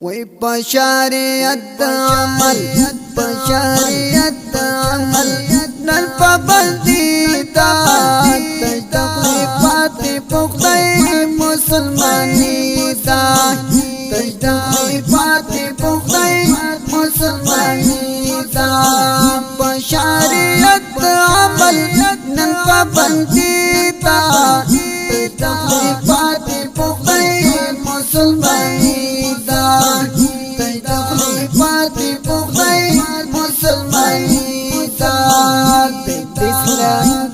وی بشریت عمل بشریت عمل نن پابندی تا تجدقیفات پختی مسلمانی تا تجدقیفات پختی مسلمانی تا بشریت عمل نن پابندی تا تجدقیفات پختی مسلمانی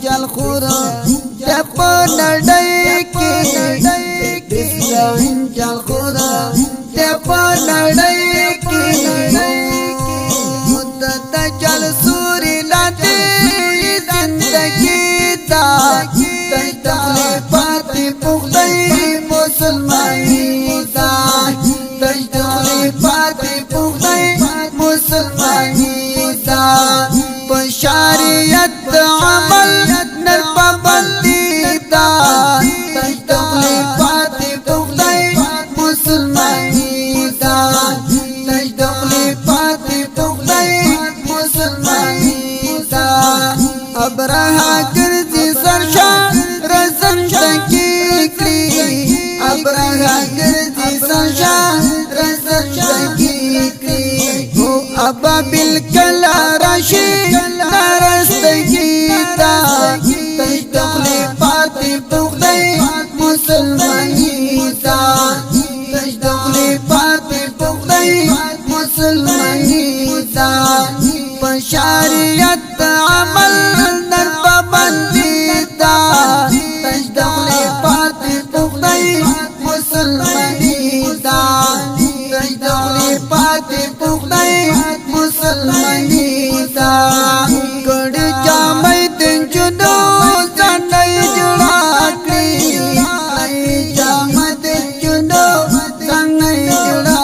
جل خورا تپا نڑائی کی دسلان جل خورا تپا نڑائی کی مدت جل سوری لاتے زندگی تا تجدقیفات پختی مسلمانی تا تجدقیفات پختی مسلمانی تا بشریت عمل نر پابندی تا تجدقیفات پختی مسلمانی تا تجدقیفات پختی مسلمانی تا ابرها گرزی سرشا رزم تکی کری ابرها گرزی سرشا رزم تکی کری ابا بالکلا راشی نرستگی تا تجدقیفات پختی مسلمانی تا تجدقیفات پختی مسلمانی تا بشریت عمل نر پابندی تا تجدقیفات پختی مسلمانی تا تجدقیفات پختی مسلمانی تا کڑی جامعی دن جنو زنائی جڑا کری کڑی جامعی دن جنو زنائی جڑا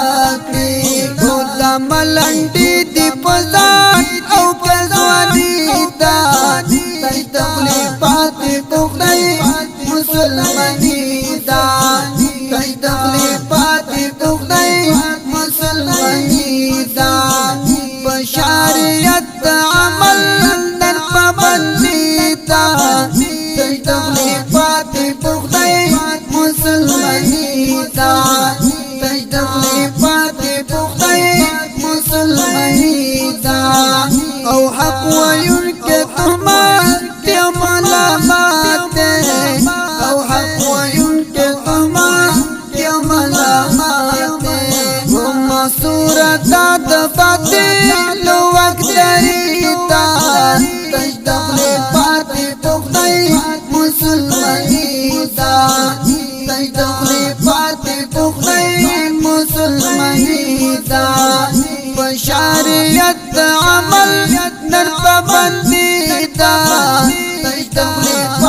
کری بولا ملنڈی دی پزان او کزوانی تا تجدقیفات پختی مسلمانی تا تجدقیفات پختی مسلمانی تا بشریت عمل نن پابندی تا تجدقیفات پختی مسلمانی تا تجدقیفات پختی مسلمانی تا او حق وینکے تہمت کے ملامات او حق وینکے تہمت کے ملامات ہم صورتات باطل وقت دریتا تجدقیفات پختی مسلمانی تا تجدقیفات پختی مسلمانی تا بشریت عمل نر پابندی تا تجدقیفات